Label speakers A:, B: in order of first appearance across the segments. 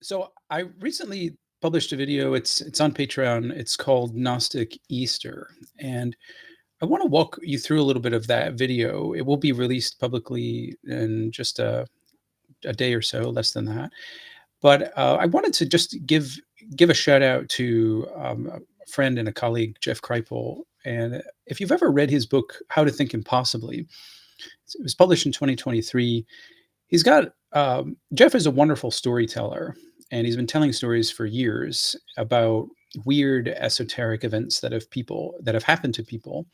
A: So I recently published a video. It's on Patreon. It's called Gnostic Easter, and I want to walk you through a little bit of that video. It will be released publicly in just a day or so, less than that. But I wanted to just give a shout out to a friend and a colleague, Jeff Kripal. And if you've ever read his book, How to Think Impossibly, it was published in 2023. He's got Jeff is a wonderful storyteller, and he's been telling stories for years about weird esoteric events that have happened to people,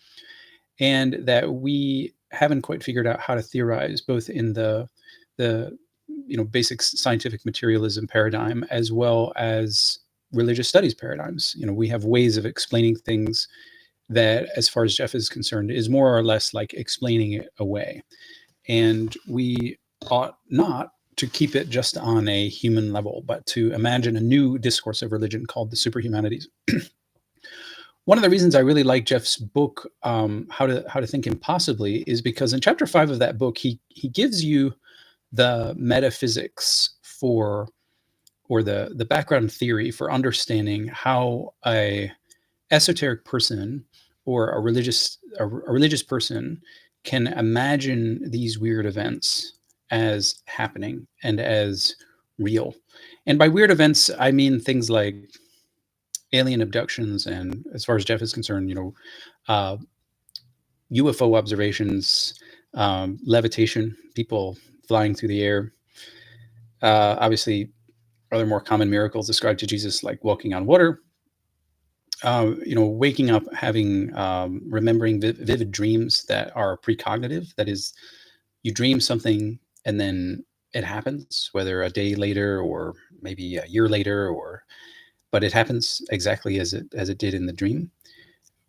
A: and that we haven't quite figured out how to theorize, both in the basic scientific materialism paradigm as well as religious studies paradigms. We have ways of explaining things that, as far as Jeff is concerned, is more or less like explaining it away. And we ought not to keep it just on a human level, but to imagine a new discourse of religion called the superhumanities. One of the reasons I really like Jeff's book, How to Think Impossibly, is because in chapter 5 of that book, he gives you the metaphysics for, or the background theory for understanding how a esoteric person or a religious person can imagine these weird events as happening and as real. And by weird events, I mean things like alien abductions, and as far as Jeff is concerned, uh, UFO observations, levitation, people flying through the air. Obviously, other more common miracles described to Jesus, like walking on water. Waking up, having remembering vivid dreams that are precognitive. That is, you dream something and then it happens, whether a day later or maybe a year later, but it happens exactly as it did in the dream.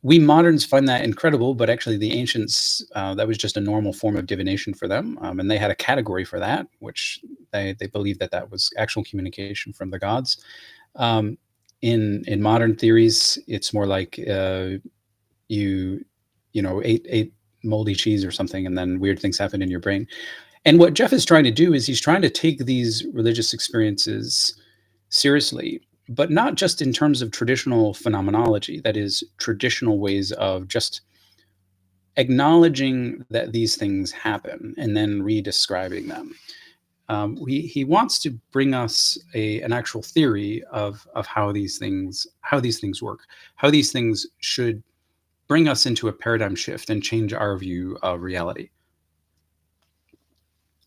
A: We moderns find that incredible, but actually the ancients, that was just a normal form of divination for them, and they had a category for that, which they believed that was actual communication from the gods. In modern theories, it's more like you ate moldy cheese or something, and then weird things happen in your brain. And what Jeff is trying to do is he's trying to take these religious experiences seriously, but not just in terms of traditional phenomenology, that is, traditional ways of just acknowledging that these things happen and then redescribing them. He wants to bring us an actual theory of how these things work, how these things should bring us into a paradigm shift and change our view of reality.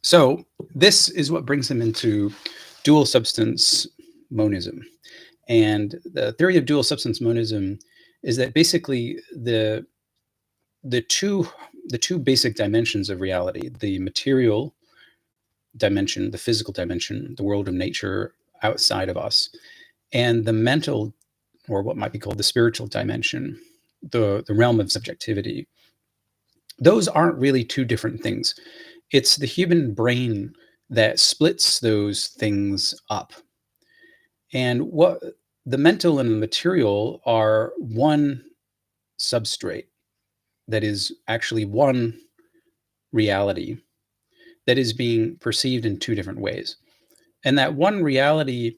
A: So this is what brings him into dual substance monism. And the theory of dual substance monism is that basically the two basic dimensions of reality, the material dimension, the physical dimension, the world of nature outside of us, and the mental, or what might be called the spiritual dimension, the realm of subjectivity, those aren't really two different things. It's the human brain that splits those things up. And what the mental and the material are one substrate that is actually one reality that is being perceived in two different ways. And that one reality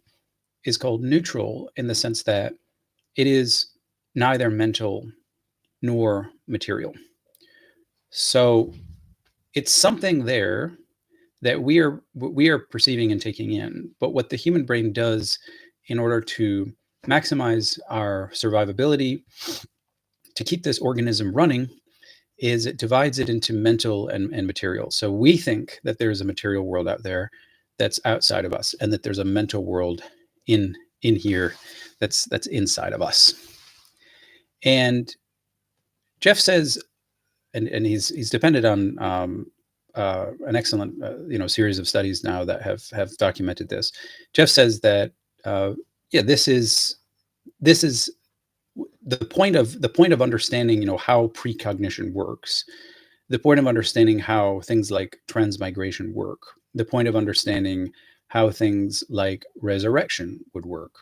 A: is called neutral in the sense that it is neither mental nor material. So it's something there that we are perceiving and taking in. But what the human brain does in order to maximize our survivability, to keep this organism running, is it divides it into mental and material. So we think that there's a material world out there that's outside of us, and that there's a mental world in here that's inside of us. And Jeff says, and he's depended on an excellent series of studies now that have documented this. Jeff says that this is the point of understanding how precognition works, the point of understanding how things like transmigration work, the point of understanding how things like resurrection would work,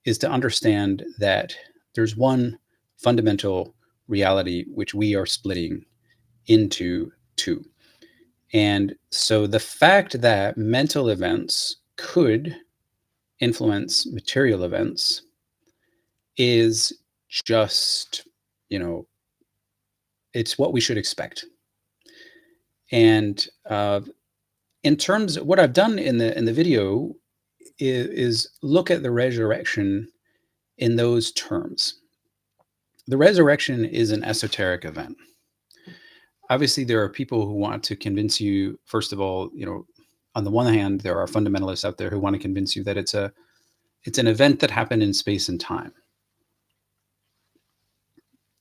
A: is to understand that there's one fundamental reality which we are splitting into two. And so the fact that mental events could influence material events is just, you know, it's what we should expect. And in terms of what I've done in the video is look at the resurrection in those terms. The resurrection is an esoteric event. Obviously, there are people who want to convince you, first of all, on the one hand, there are fundamentalists out there who want to convince you that it's an event that happened in space and time,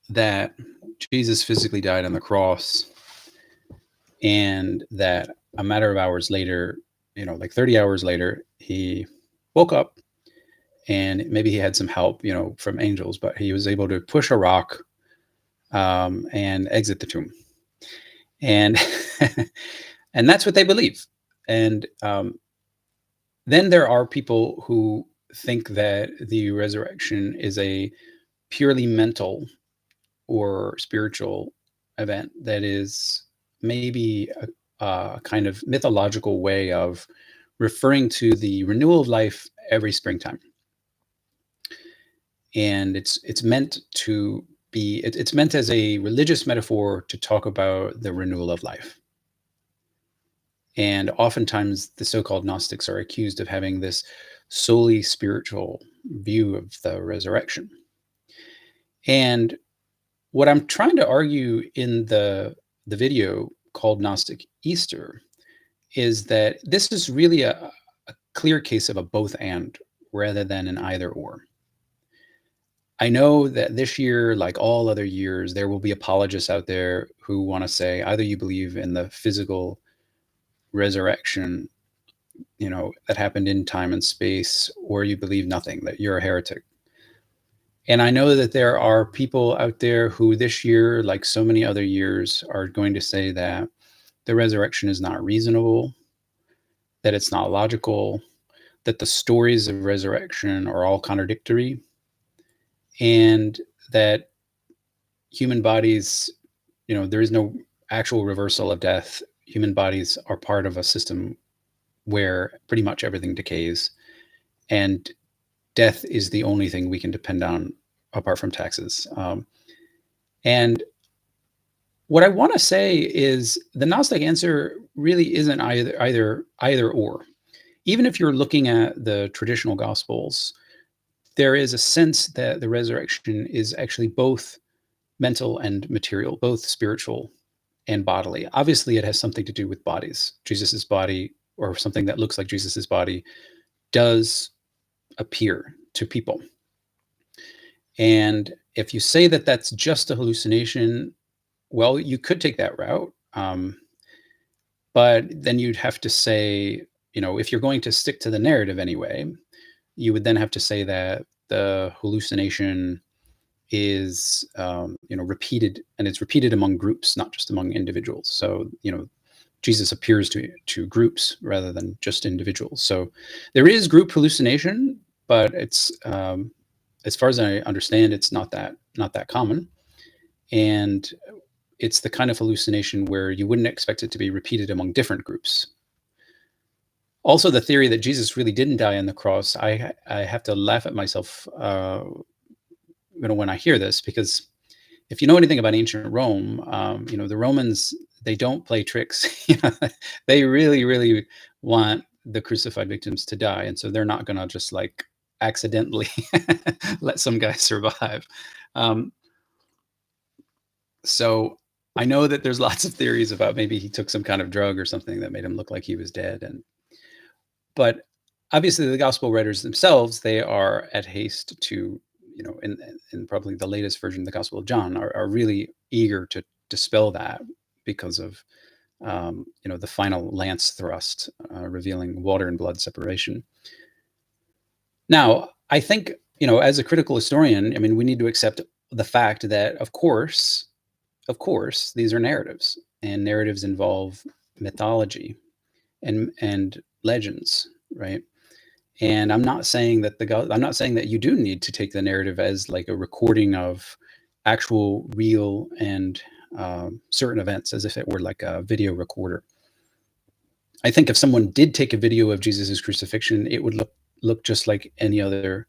A: that Jesus physically died on the cross, and that a matter of hours later, like 30 hours later, he woke up, and maybe he had some help, from angels, but he was able to push a rock and exit the tomb. And and that's what they believe. And then there are people who think that the resurrection is a purely mental or spiritual event that is maybe a kind of mythological way of referring to the renewal of life every springtime. And it's meant to be, it's meant as a religious metaphor to talk about the renewal of life. And oftentimes the so-called Gnostics are accused of having this solely spiritual view of the resurrection. And what I'm trying to argue in the video called Gnostic Easter is that this is really a clear case of a both and rather than an either or. I know that this year, like all other years, there will be apologists out there who want to say either you believe in the physical resurrection, that happened in time and space, or you believe nothing, that you're a heretic. And I know that there are people out there who this year, like so many other years, are going to say that the resurrection is not reasonable, that it's not logical, that the stories of resurrection are all contradictory, and that human bodies, there is no actual reversal of death. Human bodies are part of a system where pretty much everything decays, and death is the only thing we can depend on apart from taxes. And what I want to say is the Gnostic answer really isn't either or. Even if you're looking at the traditional Gospels, there is a sense that the resurrection is actually both mental and material, both spiritual and bodily. Obviously, it has something to do with bodies. Jesus's body, or something that looks like Jesus's body, does appear to people. And if you say that that's just a hallucination, well, you could take that route. But then you'd have to say, if you're going to stick to the narrative anyway, you would then have to say that the hallucination is, repeated, and it's repeated among groups, not just among individuals. So, Jesus appears to groups rather than just individuals. So there is group hallucination, but it's, as far as I understand, it's not that common. And it's the kind of hallucination where you wouldn't expect it to be repeated among different groups. Also, the theory that Jesus really didn't die on the cross, I have to laugh at myself, when I hear this, because if you know anything about ancient Rome, the Romans, they don't play tricks. They really, really want the crucified victims to die, and so they're not going to just like accidentally let some guy survive. So I know that there's lots of theories about maybe he took some kind of drug or something that made him look like he was dead, but obviously the gospel writers themselves, they are at haste to, in probably the latest version of the Gospel of John, are really eager to dispel that because of, the final lance thrust revealing water and blood separation. Now, I think, as a critical historian, we need to accept the fact that, of course, these are narratives, and narratives involve mythology and legends, right? And I'm not saying that you do need to take the narrative as like a recording of actual, real, and certain events, as if it were like a video recorder. I think if someone did take a video of Jesus's crucifixion, it would look look just like any other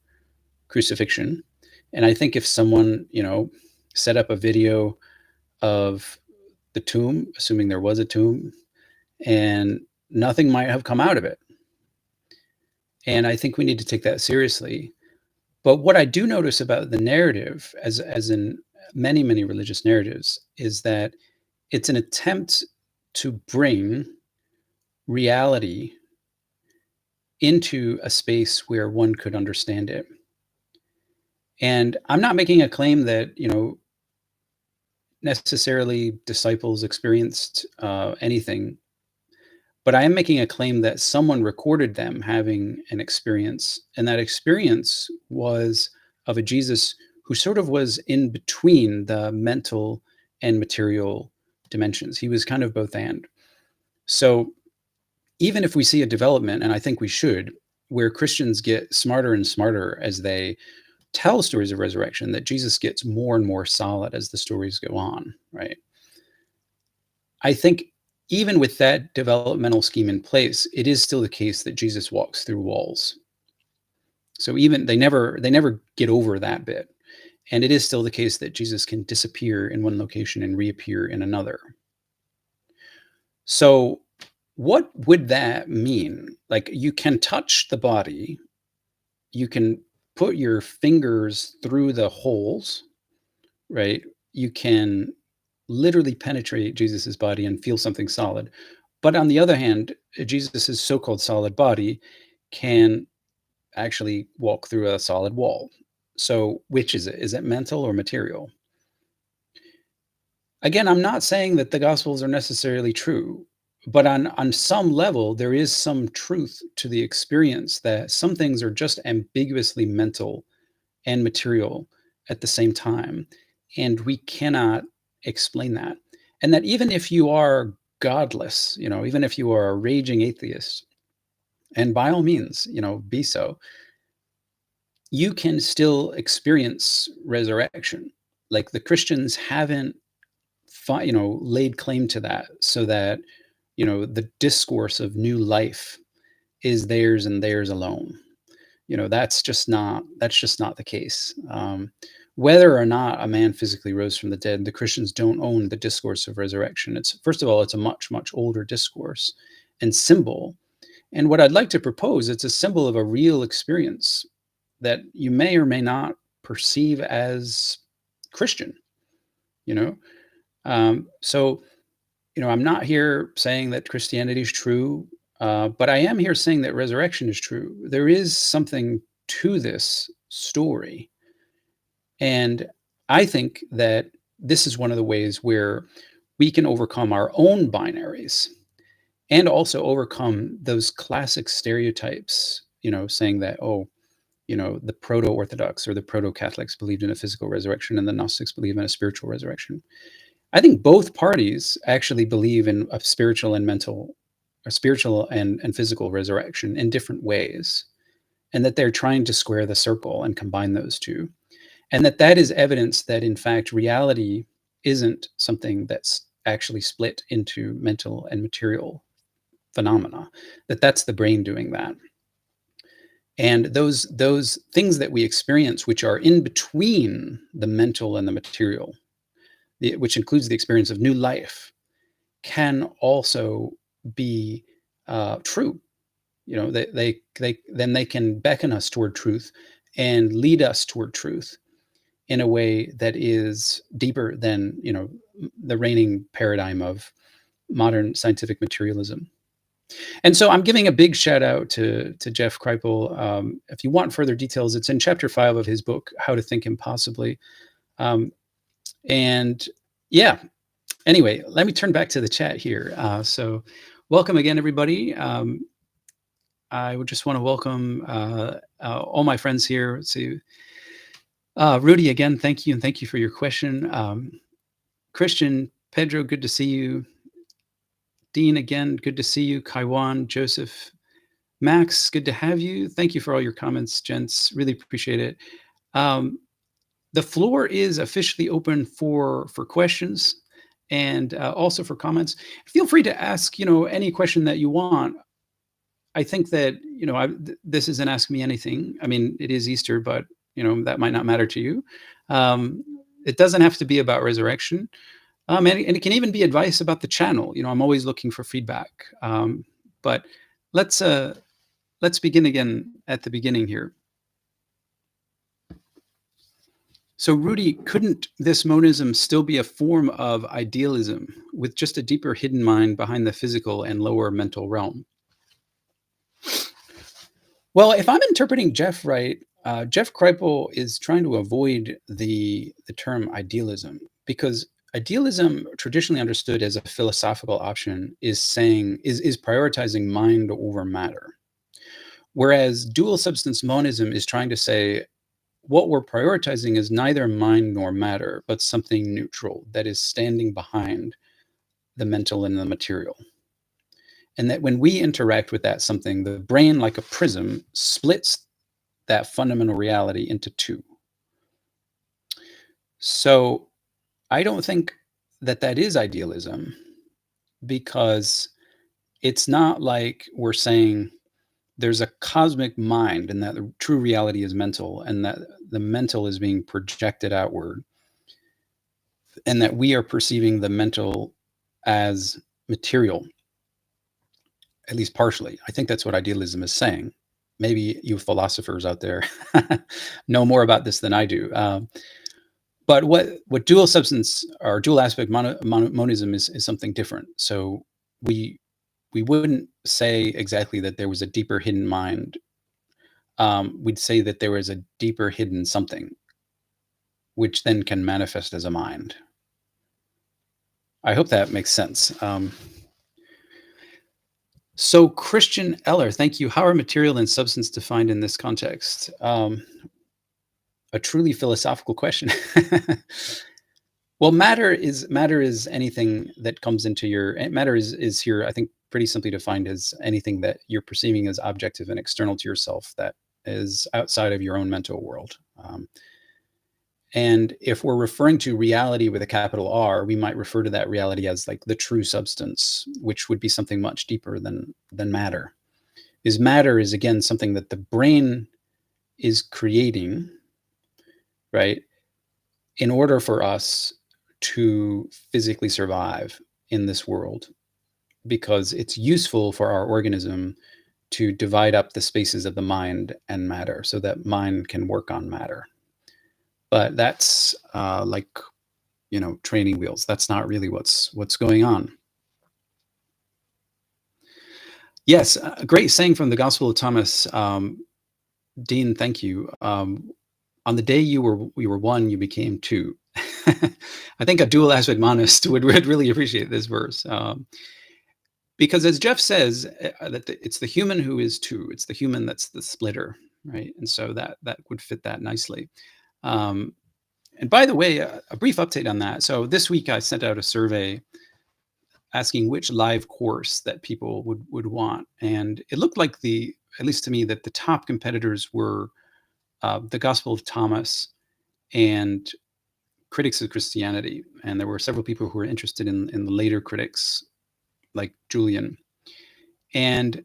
A: crucifixion. And I think if someone, set up a video of the tomb, assuming there was a tomb, and nothing might have come out of it. And I think we need to take that seriously. But what I do notice about the narrative, as in many, many religious narratives, is that it's an attempt to bring reality into a space where one could understand it. And I'm not making a claim that, necessarily disciples experienced anything, but I am making a claim that someone recorded them having an experience, and that experience was of a Jesus who sort of was in between the mental and material dimensions. He was kind of both and. So even if we see a development, and I think we should, where Christians get smarter and smarter as they tell stories of resurrection, that Jesus gets more and more solid as the stories go on, right? I think even with that developmental scheme in place, it is still the case that Jesus walks through walls. So even they never get over that bit. And it is still the case that Jesus can disappear in one location and reappear in another. So what would that mean? Like, you can touch the body, you can put your fingers through the holes, right? You can literally penetrate Jesus's body and feel something solid. But on the other hand, Jesus's so-called solid body can actually walk through a solid wall. So which is it? Is it mental or material? Again, I'm not saying that the gospels are necessarily true, but on some level, there is some truth to the experience that some things are just ambiguously mental and material at the same time. And we cannot explain that. And that even if you are godless, even if you are a raging atheist, and by all means, be so, you can still experience resurrection. Like, the Christians haven't, laid claim to that, so that, the discourse of new life is theirs and theirs alone. That's just not the case. Whether or not a man physically rose from the dead, the Christians don't own the discourse of resurrection. It's, first of all, it's a much, much older discourse and symbol. And what I'd like to propose, it's a symbol of a real experience that you may or may not perceive as Christian. You know, so I'm not here saying that Christianity is true, but I am here saying that resurrection is true. There is something to this story. And I think that this is one of the ways where we can overcome our own binaries and also overcome those classic stereotypes, saying that, oh, the proto-Orthodox or the proto-Catholics believed in a physical resurrection and the Gnostics believe in a spiritual resurrection. I think both parties actually believe in a spiritual and mental, a spiritual and physical resurrection in different ways, and that they're trying to square the circle and combine those two. And that is evidence that, in fact, reality isn't something that's actually split into mental and material phenomena, that's the brain doing that. And those things that we experience, which are in between the mental and the material, which includes the experience of new life, can also be true. They can beckon us toward truth and lead us toward truth in a way that is deeper than the reigning paradigm of modern scientific materialism. And so I'm giving a big shout out to Jeff Kripal. If you want further details, it's in chapter 5 of his book, How to Think Impossibly. And yeah, anyway, let me turn back to the chat here. So welcome again, everybody. I would just want to welcome all my friends here. Let's see. Rudy, again, thank you. And thank you for your question. Christian, Pedro, good to see you. Dean, again, good to see you. Kaiwan, Joseph, Max, good to have you. Thank you for all your comments, gents. Really appreciate it. The floor is officially open for questions and also for comments. Feel free to ask, any question that you want. I think that, this isn't Ask Me Anything. I mean, it is Easter, but, that might not matter to you. Um, it doesn't have to be about resurrection. And it can even be advice about the channel. I'm always looking for feedback. But let's uh, let's begin again at the beginning here. So, Rudy, couldn't this monism still be a form of idealism with just a deeper hidden mind behind the physical and lower mental realm? Well, if I'm interpreting Jeff right, Jeff Kripal is trying to avoid the term idealism, because idealism, traditionally understood as a philosophical option, is prioritizing mind over matter. Whereas dual substance monism is trying to say what we're prioritizing is neither mind nor matter, but something neutral that is standing behind the mental and the material. And that when we interact with that something, the brain, like a prism, splits that fundamental reality into two. So I don't think that is idealism, because it's not like we're saying there's a cosmic mind and that the true reality is mental, and that the mental is being projected outward, and that we are perceiving the mental as material, at least partially. I think that's what idealism is saying. Maybe you philosophers out there know more about this than I do. But what dual substance or dual aspect monism is something different. So we we wouldn't say exactly that there was a deeper hidden mind. We'd say that there was a deeper hidden something, which then can manifest as a mind. I hope that makes sense. So Christian Eller, thank you. How are material and substance defined in this context? A truly philosophical question. Well, matter is anything that comes into your matter is here, I think, pretty simply defined as anything that you're perceiving as objective and external to yourself that is outside of your own mental world. And if we're referring to reality with a capital R, we might refer to that reality as like the true substance, which would be something much deeper than matter. Is matter is again something that the brain is creating, right, in order for us to physically survive in this world, because it's useful for our organism to divide up the spaces of the mind and matter so that mind can work on matter. But that's like, training wheels. That's not really what's going on. Yes, a great saying from the Gospel of Thomas. Dean, thank you. On the day you were one, you became two. I think a dual aspect monist would really appreciate this verse, because as Jeff says, it's the human who is two. It's the human that's the splitter, right? And so that would fit that nicely. And by the way, a brief update on that. So this week I sent out a survey asking which live course that people would want, and it looked like at least to me, that the top competitors were the Gospel of Thomas and Critics of Christianity, and there were several people who were interested in the later critics, like Julian. And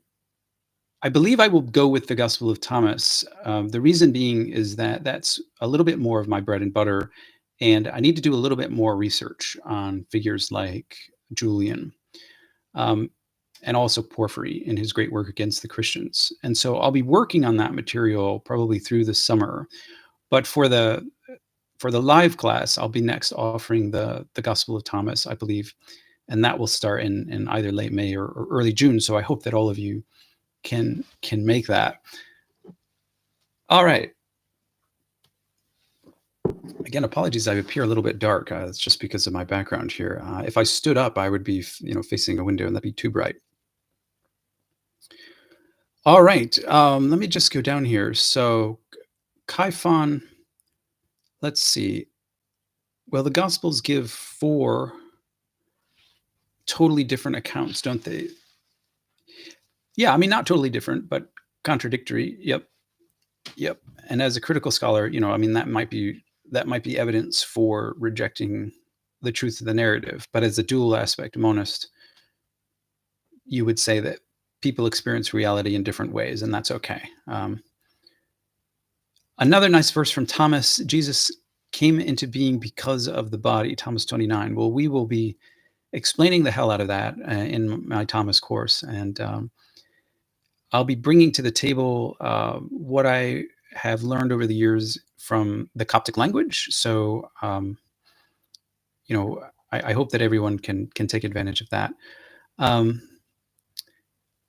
A: I believe I will go with the Gospel of Thomas. The reason being is that that's a little bit more of my bread and butter, and I need to do a little bit more research on figures like Julian, and also Porphyry in his great work against the Christians. And so I'll be working on that material probably through the summer. But for the live class, I'll be next offering the Gospel of Thomas, I believe, and that will start in either late May or early June. So I hope that all of you can make that. All right. Again, apologies, I appear a little bit dark. It's just because of my background here. If I stood up, I would be, facing a window, and that'd be too bright. All right. Let me just go down here. So, Kaifan, let's see. Well, the Gospels give 4 totally different accounts, don't they? Yeah, I mean, not totally different, but contradictory. Yep. And as a critical scholar, I mean, that might be evidence for rejecting the truth of the narrative. But as a dual aspect monist, you would say that people experience reality in different ways, and that's okay. Another nice verse from Thomas: Jesus came into being because of the body, Thomas 29. Well, we will be explaining the hell out of that in my Thomas course, and I'll be bringing to the table what I have learned over the years from the Coptic language. So, I hope that everyone can take advantage of that. Um,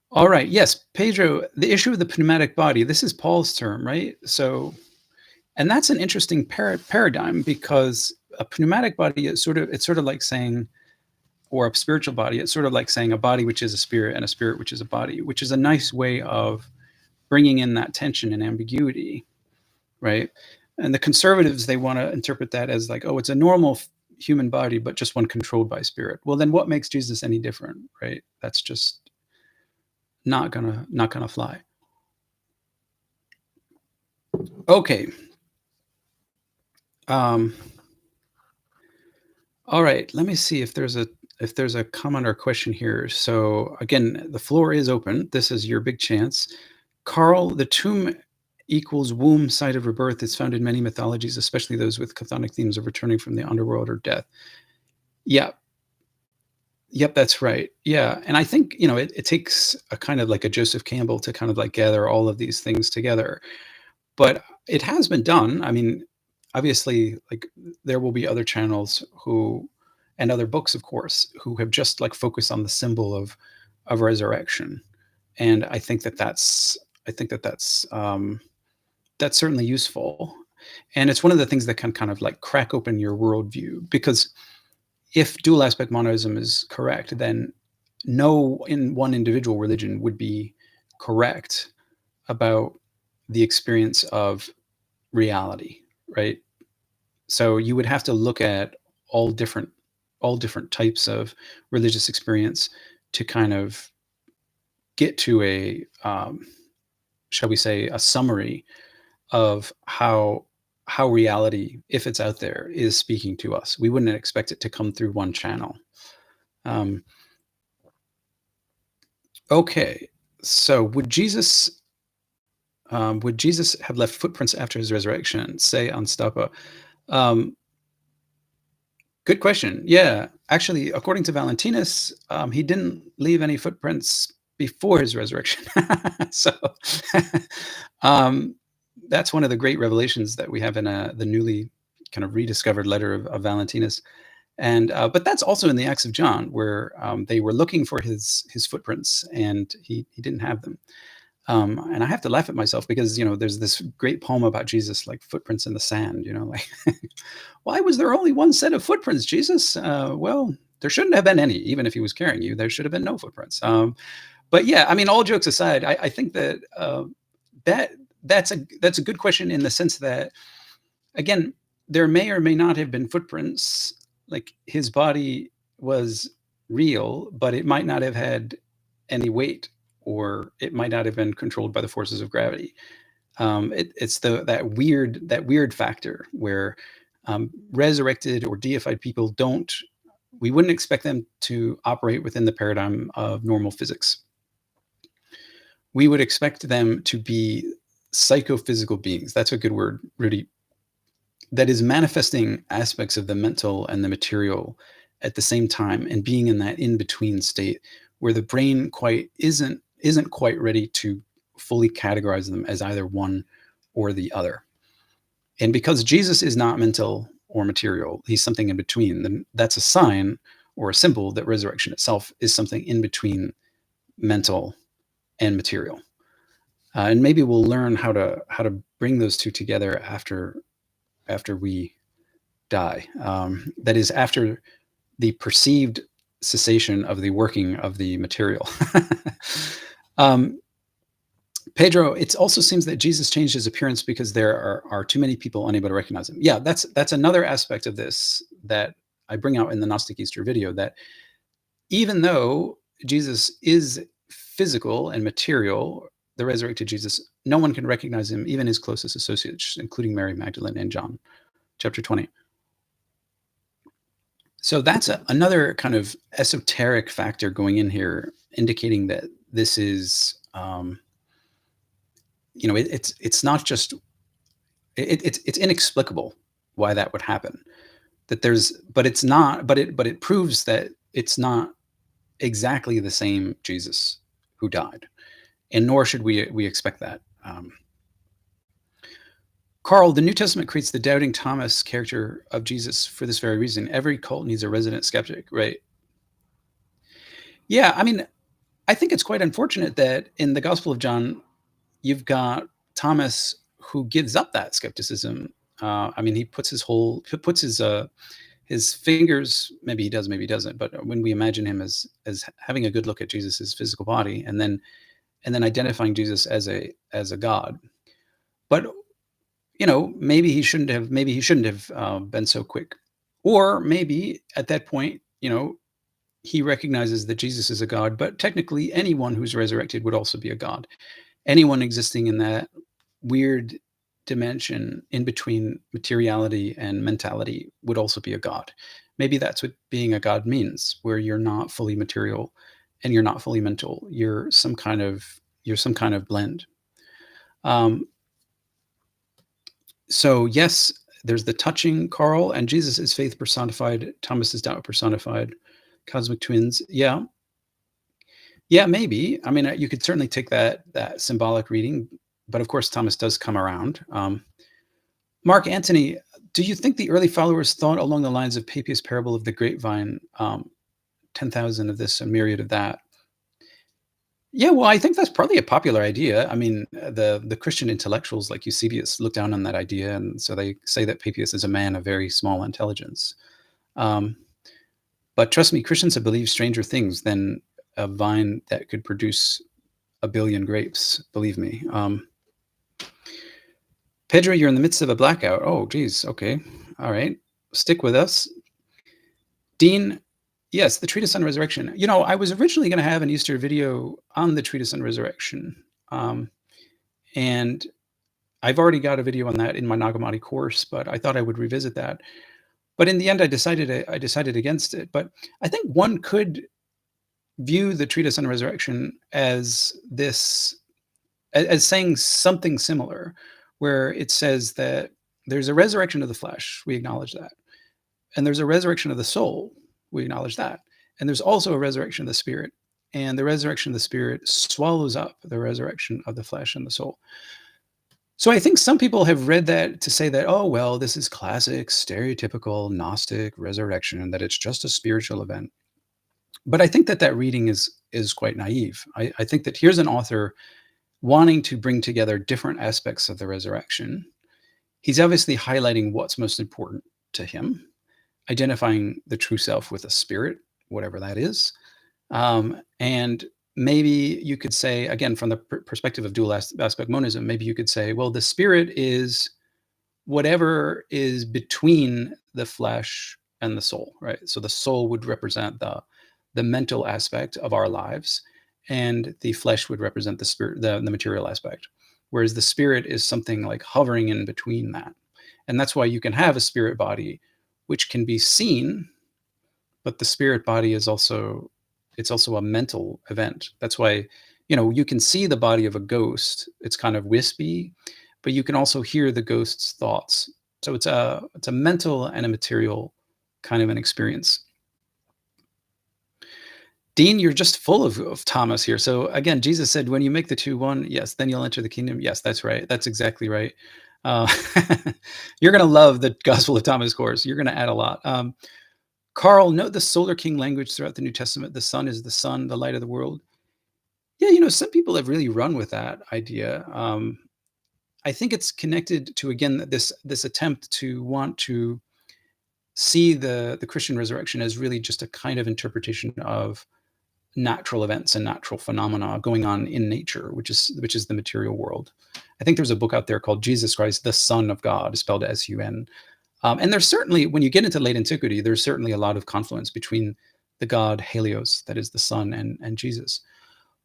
A: all right. Yes, Pedro, the issue of the pneumatic body. This is Paul's term, right? So, and that's an interesting paradigm, because a pneumatic body is sort of like saying, or a spiritual body, it's sort of like saying a body which is a spirit and a spirit which is a body, which is a nice way of bringing in that tension and ambiguity, right? And the conservatives, they want to interpret that as like, oh, it's a normal human body, but just one controlled by spirit. Well, then what makes Jesus any different, right? That's just not gonna fly. Okay. All right. Let me see if there's a comment or question here. So again, the floor is open. This is your big chance. Carl, the tomb equals womb, site of rebirth. It's found in many mythologies, especially those with chthonic themes of returning from the underworld or death. Yeah. Yep, that's right. Yeah. And I think, it takes a kind of like a Joseph Campbell to kind of like gather all of these things together. But it has been done. I mean, obviously, like, there will be other channels and other books, of course, who have just like focused on the symbol of resurrection. And that's certainly useful. And it's one of the things that can kind of like crack open your worldview, because if dual aspect monism is correct, then no in one individual religion would be correct about the experience of reality, right? So you would have to look at all different types of religious experience to kind of get to a shall we say, a summary of how reality, if it's out there, is speaking to us. We wouldn't expect it to come through one channel. Okay, so would Jesus have left footprints after his resurrection? Say on Stapa. Good question. Yeah, actually, according to Valentinus, he didn't leave any footprints before his resurrection. So that's one of the great revelations that we have in the newly kind of rediscovered letter of Valentinus. And but that's also in the Acts of John, where they were looking for his footprints, and he didn't have them. And I have to laugh at myself, because there's this great poem about Jesus, like footprints in the sand. Like, why was there only one set of footprints, Jesus? Well, there shouldn't have been any. Even if he was carrying you, there should have been no footprints. But yeah, I mean, all jokes aside, I think that that's a good question, in the sense that, again, there may or may not have been footprints. Like, his body was real, but it might not have had any weight, or it might not have been controlled by the forces of gravity. It's that weird factor where resurrected or deified people we wouldn't expect them to operate within the paradigm of normal physics. We would expect them to be psychophysical beings. That's a good word, Rudy. That is manifesting aspects of the mental and the material at the same time, and being in that in-between state where the brain isn't quite ready to fully categorize them as either one or the other. And because Jesus is not mental or material, he's something in between, then that's a sign or a symbol that resurrection itself is something in between mental and material. And maybe we'll learn how to bring those two together after we die. That is, after the perceived cessation of the working of the material. Pedro, it also seems that Jesus changed his appearance because there are too many people unable to recognize him. Yeah, that's another aspect of this that I bring out in the Gnostic Easter video, that even though Jesus is physical and material, the resurrected Jesus, no one can recognize him, even his closest associates, including Mary Magdalene and John, chapter 20. So that's another kind of esoteric factor going in here, indicating that this is, it's not just it's inexplicable why that would happen. That there's, but it's not, but it proves that it's not exactly the same Jesus who died, and nor should we expect that. Carl, the New Testament creates the doubting Thomas character of Jesus for this very reason. Every cult needs a resident skeptic, right? Yeah, I mean, I think it's quite unfortunate that in the Gospel of John, you've got Thomas who gives up that skepticism. I mean, he puts his fingers. Maybe he does, maybe he doesn't. But when we imagine him as having a good look at Jesus's physical body, and then identifying Jesus as a God, but maybe he shouldn't have been so quick, or maybe at that point, he recognizes that Jesus is a God, but technically anyone who's resurrected would also be a God. Anyone existing in that weird dimension in between materiality and mentality would also be a God. Maybe that's what being a God means, where you're not fully material and you're not fully mental. You're some kind of blend. Um, so yes, there's the touching, Carl, and Jesus is faith personified. Thomas is doubt personified. Cosmic twins. Yeah, yeah, maybe. I mean, you could certainly take that symbolic reading, but of course, Thomas does come around. Mark Antony, do you think the early followers thought along the lines of Papias' parable of the grapevine? 10,000 of this, a myriad of that. Yeah, well, I think that's probably a popular idea. I mean, the Christian intellectuals like Eusebius look down on that idea, and so they say that Papias is a man of very small intelligence. Um, but trust me, Christians have believed stranger things than a vine that could produce a billion grapes. Believe me. Pedro, you're in the midst of a blackout. Oh, geez. Okay. All right. Stick with us. Dean, yes, the treatise on resurrection. I was originally going to have an Easter video on the treatise on resurrection. And I've already got a video on that in my Nagamati course, but I thought I would revisit that. But in the end, I decided against it. But I think one could view the treatise on resurrection as saying something similar, where it says that there's a resurrection of the flesh. We acknowledge that. And there's a resurrection of the soul. We acknowledge that. And there's also a resurrection of the spirit. And the resurrection of the spirit swallows up the resurrection of the flesh and the soul. So I think some people have read that to say that, oh, well, this is classic, stereotypical Gnostic resurrection, and that it's just a spiritual event. But I think that reading is quite naive. I think that here's an author wanting to bring together different aspects of the resurrection. He's obviously highlighting what's most important to him, identifying the true self with a spirit, whatever that is. And maybe you could say, again, from the perspective of dual aspect monism, maybe you could say, well, the spirit is whatever is between the flesh and the soul, right? So the soul would represent the mental aspect of our lives, and the flesh would represent the spirit, the material aspect. Whereas the spirit is something like hovering in between that. And that's why you can have a spirit body which can be seen, but the spirit body is also a mental event. That's why, you can see the body of a ghost. It's kind of wispy, but you can also hear the ghost's thoughts. So it's a mental and a material kind of an experience. Dean, you're just full of Thomas here. So again, Jesus said, when you make the two one, yes, then you'll enter the kingdom. Yes, that's right. That's exactly right. Uh, you're going to love the Gospel of Thomas course. You're going to add a lot. Carl, note the Solar King language throughout the New Testament. The sun is the sun, the light of the world. Yeah, some people have really run with that idea. I think it's connected to, again, this attempt to want to see the Christian resurrection as really just a kind of interpretation of natural events and natural phenomena going on in nature, which is the material world. I think there's a book out there called Jesus Christ, the Son of God, spelled S-U-N. And there's certainly, when you get into late antiquity, there's certainly a lot of confluence between the god Helios, that is the sun, and Jesus.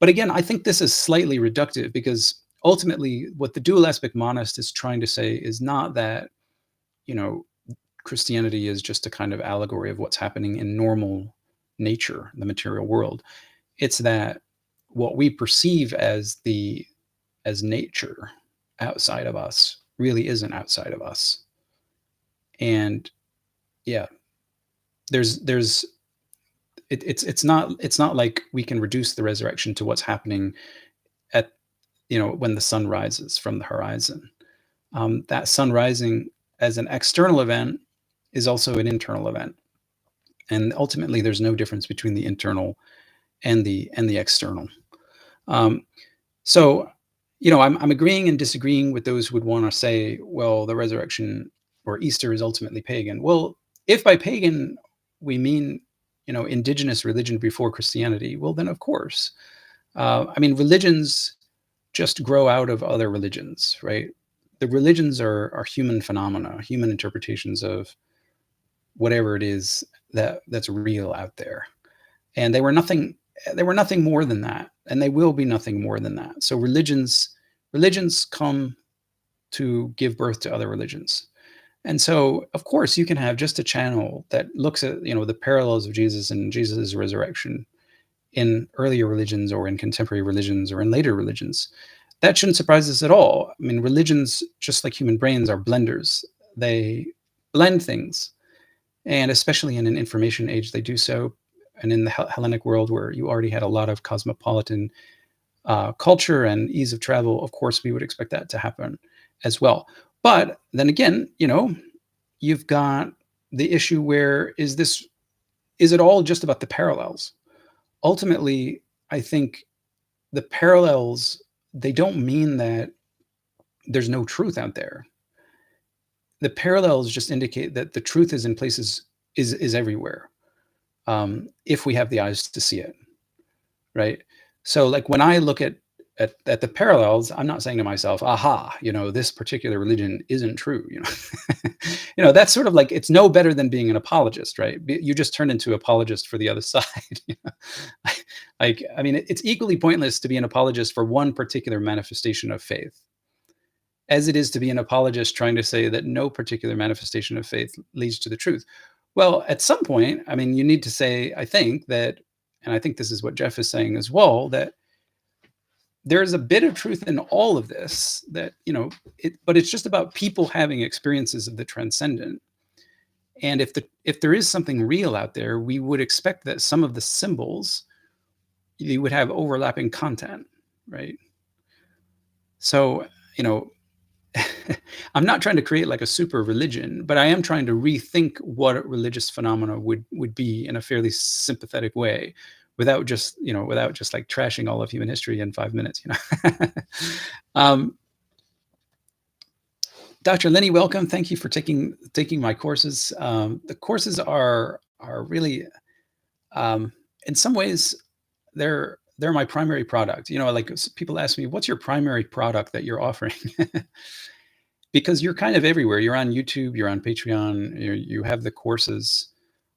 A: But again, I think this is slightly reductive, because ultimately what the dual aspect monist is trying to say is not that, Christianity is just a kind of allegory of what's happening in normal nature, the material world. It's that what we perceive as nature outside of us really isn't outside of us. And yeah, there's it's not like we can reduce the resurrection to what's happening at when the sun rises from the horizon. That sun rising as an external event is also an internal event, and ultimately there's no difference between the internal and the external. Um, so, I'm agreeing and disagreeing with those who would want to say, well, the resurrection or Easter is ultimately pagan. Well, if by pagan we mean indigenous religion before Christianity, well then of course. I mean, religions just grow out of other religions, right? The religions are human phenomena, human interpretations of whatever it is that's real out there. And they were nothing more than that, and they will be nothing more than that. So religions come to give birth to other religions. And so, of course, you can have just a channel that looks at the parallels of Jesus and Jesus' resurrection in earlier religions or in contemporary religions or in later religions. That shouldn't surprise us at all. I mean, religions, just like human brains, are blenders. They blend things, and especially in an information age, they do so. And in the Hellenic world, where you already had a lot of cosmopolitan culture and ease of travel, of course, we would expect that to happen as well. But then again, you've got the issue where is it all just about the parallels? Ultimately, I think the parallels, they don't mean that there's no truth out there. The parallels just indicate that the truth is in places is everywhere, if we have the eyes to see it, right? So, like when I look at the parallels, I'm not saying to myself, "Aha, this particular religion isn't true." That's sort of like it's no better than being an apologist, right? You just turn into apologist for the other side. Like, I mean, it's equally pointless to be an apologist for one particular manifestation of faith as it is to be an apologist trying to say that no particular manifestation of faith leads to the truth. Well, at some point, I mean, you need to say, I think that, and I think this is what Jeff is saying as well, that there's a bit of truth in all of this, that, but it's just about people having experiences of the transcendent. And if there is something real out there, we would expect that some of the symbols, you would have overlapping content, right? So, I'm not trying to create like a super religion, but I am trying to rethink what religious phenomena would be in a fairly sympathetic way, without just like trashing all of human history in 5 minutes. um, Dr. Lenny, welcome. Thank you for taking my courses. The courses are really, in some ways, they're my primary product. Like people ask me, what's your primary product that you're offering? Because you're kind of everywhere. You're on YouTube, you're on Patreon, you have the courses,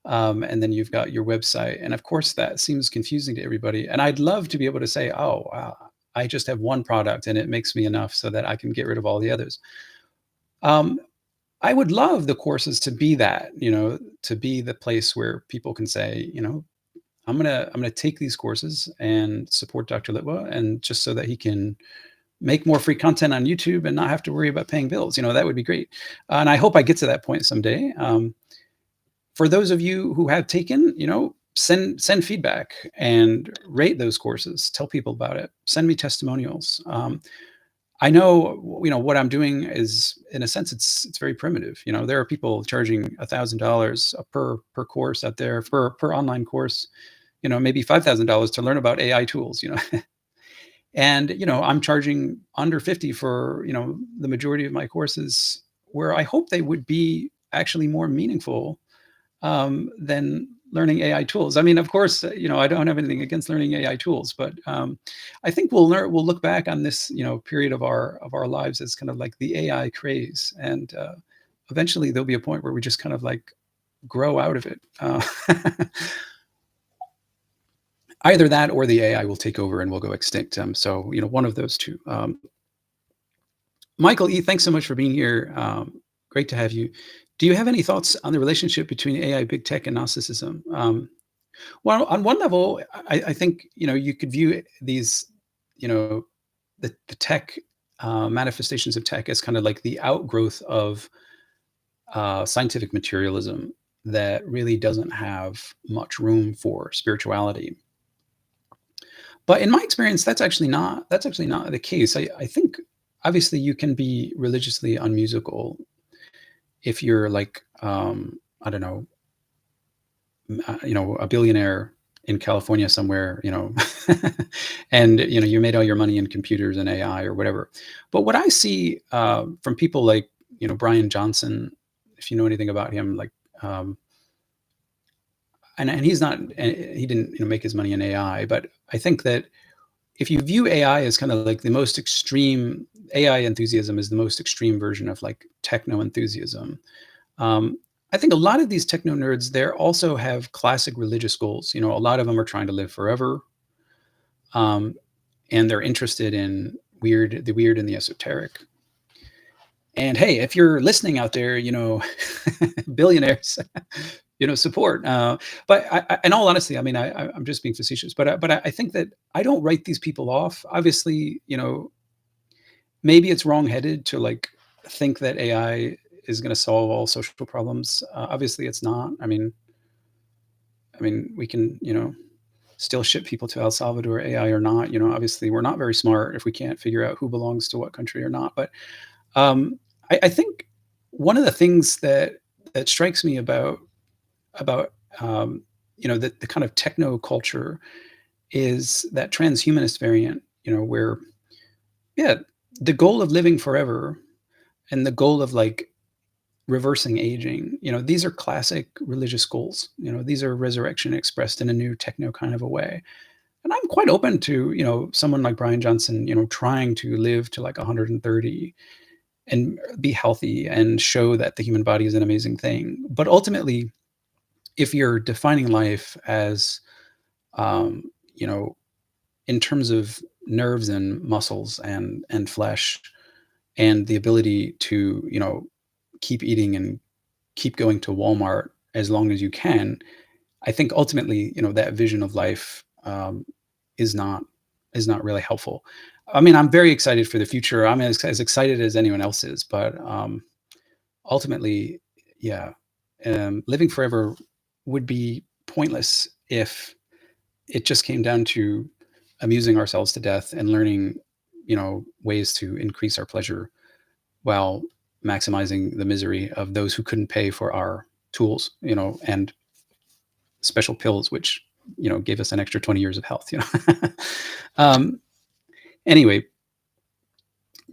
A: and then you've got your website. And of course, that seems confusing to everybody. And I'd love to be able to say, oh, wow, I just have one product and it makes me enough so that I can get rid of all the others. I would love the courses to be that, to be the place where people can say, I'm gonna take these courses and support Dr. Litwa, and just so that he can make more free content on YouTube and not have to worry about paying bills. That would be great. And I hope I get to that point someday. For those of you who have taken, send feedback and rate those courses. Tell people about it. Send me testimonials. I know, what I'm doing is, in a sense, it's very primitive. There are people charging $1,000 per course out there, per online course. Maybe $5,000 to learn about AI tools. And, I'm charging under 50 for, the majority of my courses, where I hope they would be actually more meaningful, than learning AI tools. I mean, of course, I don't have anything against learning AI tools, but I think we'll look back on this, period of our lives as kind of like the AI craze. And eventually there'll be a point where we just kind of like grow out of it. Either that or the AI will take over and we'll go extinct. So, one of those two. Michael E., thanks so much for being here. Great to have you. Do you have any thoughts on the relationship between AI, big tech, and Gnosticism? Well, on one level, I think you could view these, you know, the tech manifestations of tech as kind of like the outgrowth of scientific materialism that really doesn't have much room for spirituality. But in my experience, that's actually not the case. I think obviously you can be religiously unmusical if you're like I don't know, a billionaire in California somewhere, and you made all your money in computers and AI or whatever. But what I see from people like Brian Johnson, if you know anything about him, like um, and he's not he didn't make his money in AI, but I think that if you view AI as kind of like the most extreme AI enthusiasm is the most extreme version of like techno enthusiasm. Um, I think a lot of these techno nerds there also have classic religious goals. A lot of them are trying to live forever, um, and they're interested in the weird and the esoteric. And hey, if you're listening out there, billionaires, support. But in all honesty, I mean, I'm just being facetious. But I think that I don't write these people off. Obviously, maybe it's wrong-headed to like think that AI is going to solve all social problems. Obviously, it's not. I mean, we can, still ship people to El Salvador, AI or not. Obviously, we're not very smart if we can't figure out who belongs to what country or not. But um, I think one of the things that strikes me about the kind of techno culture is that transhumanist variant. Where yeah, the goal of living forever and the goal of like reversing aging, these are classic religious goals. These are resurrection expressed in a new techno kind of a way. And I'm quite open to, someone like Brian Johnson, trying to live to like 130 and be healthy and show that the human body is an amazing thing. But ultimately, if you're defining life as, um, you know, in terms of nerves and muscles and flesh and the ability to, keep eating and keep going to Walmart as long as you can, I think ultimately, that vision of life is not really helpful. I mean, I'm very excited for the future. I'm as excited as anyone else is, but ultimately, yeah, living forever would be pointless if it just came down to amusing ourselves to death and learning, ways to increase our pleasure while maximizing the misery of those who couldn't pay for our tools, and special pills, which gave us an extra 20 years of health. um, anyway,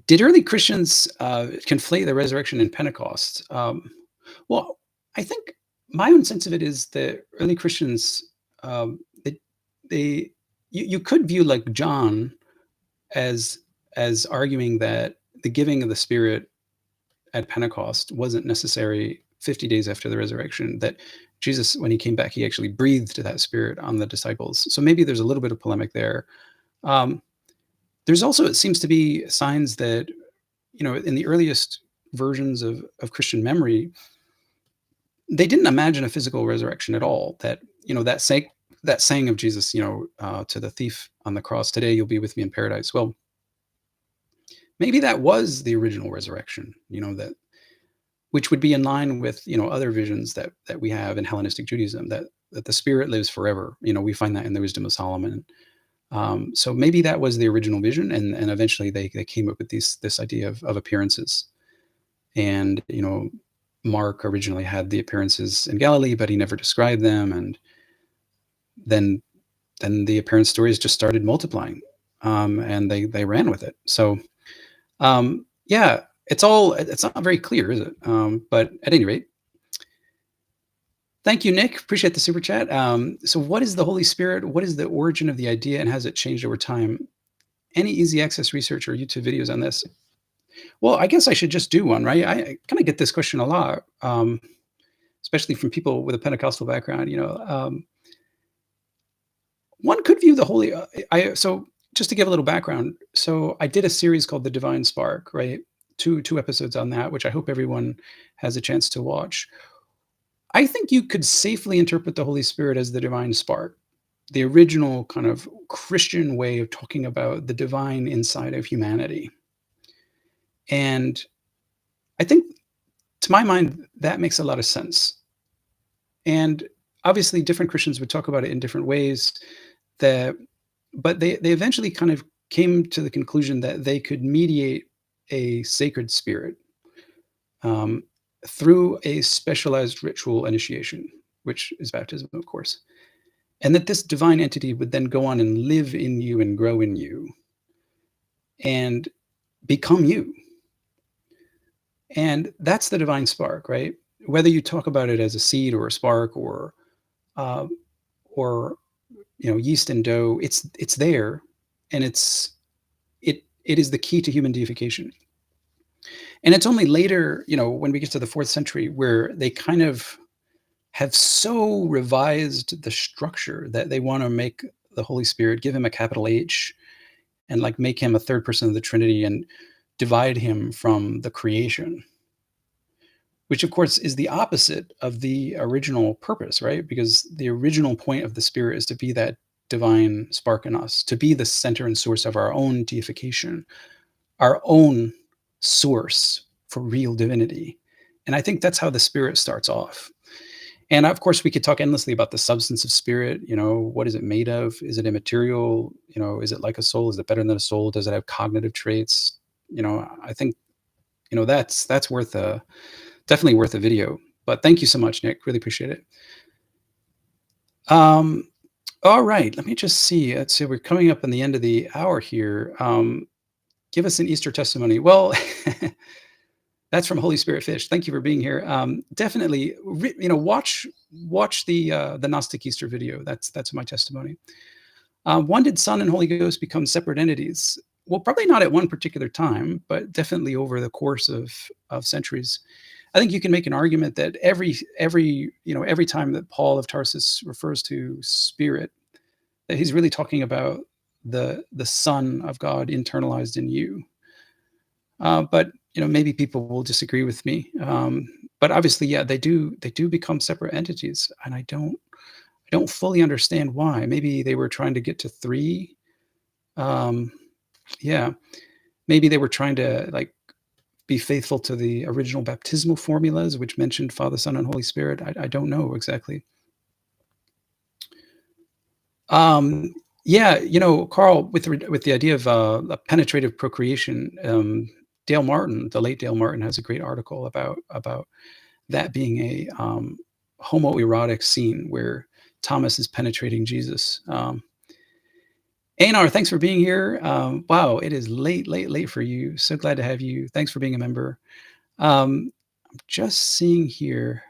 A: did early Christians conflate the resurrection and Pentecost? Well, I think my own sense of it is that early Christians, they, they you could view like John as arguing that the giving of the Spirit at Pentecost wasn't necessary 50 days after the resurrection, that Jesus, when he came back, he actually breathed that Spirit on the disciples. So maybe there's a little bit of polemic there. Um, there's also, it seems to be signs that, in the earliest versions of Christian memory, they didn't imagine a physical resurrection at all. That, that saying of Jesus, to the thief on the cross, today you'll be with me in paradise. Well, maybe that was the original resurrection, that which would be in line with other visions that we have in Hellenistic Judaism, that the spirit lives forever. We find that in the Wisdom of Solomon. So maybe that was the original vision, and eventually they came up with this idea of appearances. And Mark originally had the appearances in Galilee, but he never described them. And then the appearance stories just started multiplying, and they ran with it. So yeah, it's not very clear, is it? But at any rate, thank you, Nick. Appreciate the super chat. So what is the Holy Spirit? What is the origin of the idea, and has it changed over time? Any easy access research or YouTube videos on this? Well, I guess I should just do one, right? I kind of get this question a lot, especially from people with a Pentecostal background. One could view the Holy. So just to give a little background, so I did a series called The Divine Spark, right? two episodes on that, which I hope everyone has a chance to watch. I think you could safely interpret the Holy Spirit as the divine spark, the original kind of Christian way of talking about the divine inside of humanity. And I think, to my mind, that makes a lot of sense. And obviously, different Christians would talk about it in different ways. That, but they eventually kind of came to the conclusion that they could mediate a sacred spirit um, through a specialized ritual initiation, which is baptism, of course, and that this divine entity would then go on and live in you and grow in you and become you. And that's the divine spark, right? Whether you talk about it as a seed or a spark uh, or yeast and dough, it's there, and it is the key to human deification. And it's only later, when we get to the 4th century, where they kind of have so revised the structure that they want to make the Holy Spirit, give him a capital H, and like make him a third person of the Trinity and divide him from the creation, which of course is the opposite of the original purpose, right? Because the original point of the Spirit is to be that divine spark in us, to be the center and source of our own deification, our own source for real divinity. And I think that's how the Spirit starts off. And of course, we could talk endlessly about the substance of spirit. What is it made of? Is it immaterial? Is it like a soul? Is it better than a soul? Does it have cognitive traits? I think that's worth a definitely worth a video. But thank you so much, Nick. Really appreciate it. All right, let me just see. Let's see. We're coming up on the end of the hour here. Give us an Easter testimony. Well, that's from Holy Spirit Fish. Thank you for being here. Definitely, watch the Gnostic Easter video. That's my testimony. When did Son and Holy Ghost become separate entities? Well, probably not at one particular time, but definitely over the course of centuries. I think you can make an argument that every time that Paul of Tarsus refers to Spirit, that he's really talking about the Son of God internalized in you. But maybe people will disagree with me. But obviously, yeah, they do become separate entities, and I don't fully understand why. Maybe they were trying to get to three. Yeah, maybe they were trying to like be faithful to the original baptismal formulas, which mentioned Father, Son, and Holy Spirit. I don't know exactly. Yeah, Carl, with the idea of a penetrative procreation, Dale Martin, the late Dale Martin, has a great article about that being a homoerotic scene where Thomas is penetrating Jesus. Einar, thanks for being here. Wow, it is late for you. So glad to have you. Thanks for being a member. I'm just seeing here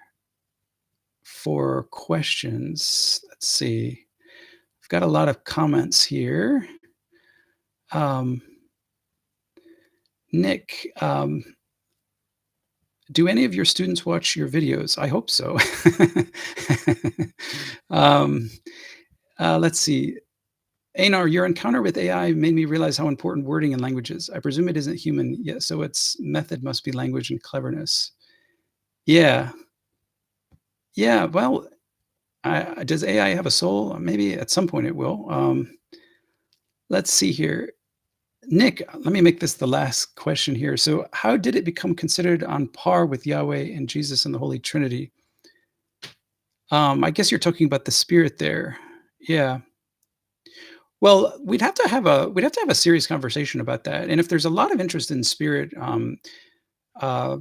A: for questions. Let's see. I've got a lot of comments here. Nick, do any of your students watch your videos? I hope so. Let's see. Einar, your encounter with AI made me realize how important wording and language is. I presume it isn't human yet, so its method must be language and cleverness. Yeah. Yeah, well, does AI have a soul? Maybe at some point it will. Let's see here. Nick, let me make this the last question here. So, how did it become considered on par with Yahweh and Jesus and the Holy Trinity? I guess you're talking about the Spirit there. Yeah. Well, we'd have to have a serious conversation about that. And if there's a lot of interest in Spirit, uh,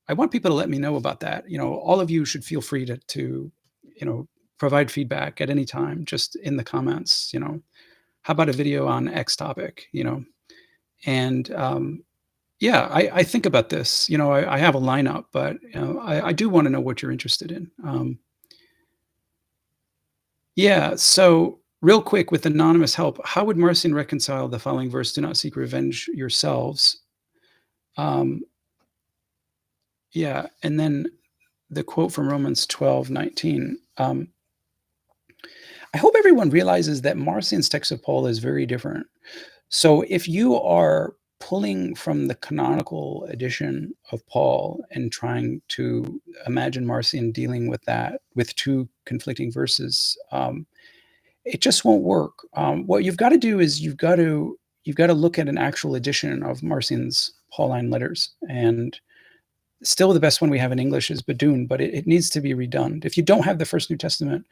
A: I want people to let me know about that. All of you should feel free to provide feedback at any time, just in the comments. How about a video on X topic? And yeah, I think about this. I have a lineup, but I do want to know what you're interested in. Yeah. So real quick, with anonymous help, how would Marcion reconcile the following verse: "Do not seek revenge yourselves"? Um, yeah, and then the quote from Romans 12:19. I hope everyone realizes that Marcion's text of Paul is very different. So if you are pulling from the canonical edition of Paul and trying to imagine Marcion dealing with that with two conflicting verses, it just won't work. What you've got to do is you've got to look at an actual edition of Marcion's Pauline letters, and still the best one we have in English is Badun, but it needs to be redone. If you don't have the First New Testament,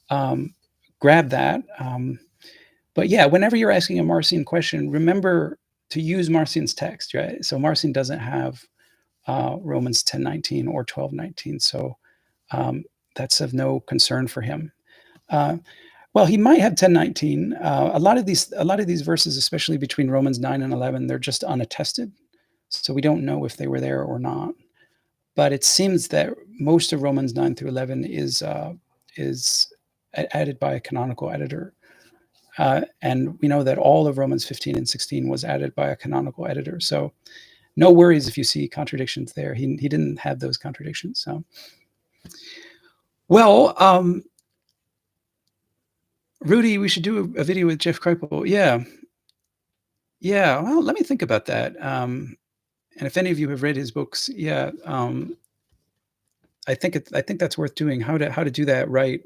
A: um, grab that. But yeah, whenever you're asking a Marcion question, remember to use Marcion's text, right? So Marcion doesn't have Romans 10:19 or 12:19, so um, that's of no concern for him. Uh, well, he might have 10:19. A lot of these verses, especially between Romans 9 and 11, they're just unattested, so we don't know if they were there or not. But it seems that most of Romans 9 through 11 is added by a canonical editor. And we know that all of Romans 15 and 16 was added by a canonical editor. So no worries if you see contradictions there. He didn't have those contradictions. So, well, Rudy, we should do a video with Jeff Kripal. Yeah, yeah. Well, let me think about that. And if any of you have read his books, yeah, I think that's worth doing. How to do that right?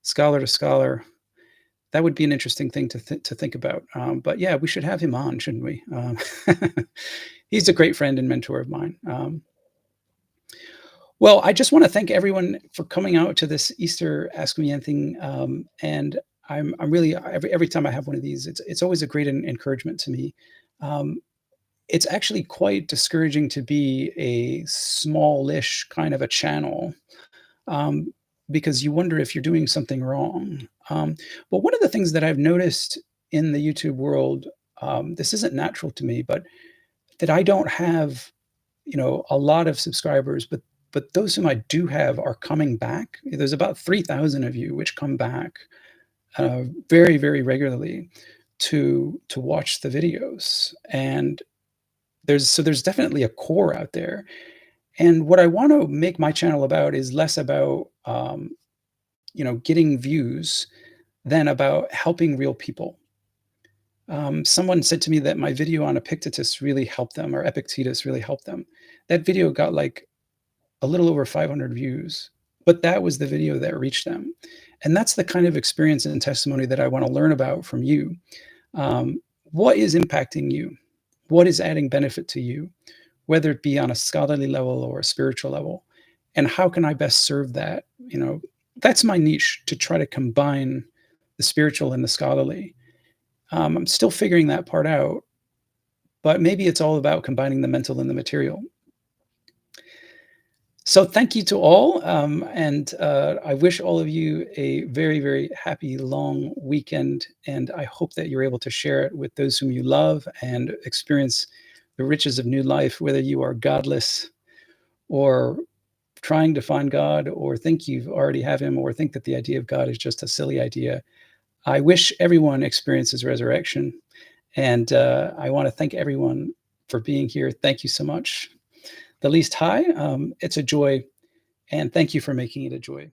A: Scholar to scholar. That would be an interesting thing to think about. But yeah, we should have him on, shouldn't we? He's a great friend and mentor of mine. Well, I just want to thank everyone for coming out to this Easter Ask Me Anything. And I'm really every time I have one of these, it's always a great encouragement to me. Um, it's actually quite discouraging to be a smallish kind of a channel, um, because you wonder if you're doing something wrong. But one of the things that I've noticed in the YouTube world, this isn't natural to me, but that I don't have, a lot of subscribers, but those whom I do have are coming back. There's about 3,000 of you which come back very, very regularly to watch the videos, and there's definitely a core out there. And what I want to make my channel about is less about getting views than about helping real people. Someone said to me that my video on Epictetus really helped them, or Epictetus really helped them. That video got like a little over 500 views, but that was the video that reached them. And that's the kind of experience and testimony that I want to learn about from you. What is impacting you? What is adding benefit to you, whether it be on a scholarly level or a spiritual level? And how can I best serve that? That's my niche, to try to combine the spiritual and the scholarly. I'm still figuring that part out, but maybe it's all about combining the mental and the material. So thank you to all, and I wish all of you a very, very happy long weekend, and I hope that you're able to share it with those whom you love and experience the riches of new life, whether you are godless or trying to find God, or think you already have him, or think that the idea of God is just a silly idea. I wish everyone experiences resurrection, and I want to thank everyone for being here. Thank you so much. The least high, it's a joy, and thank you for making it a joy.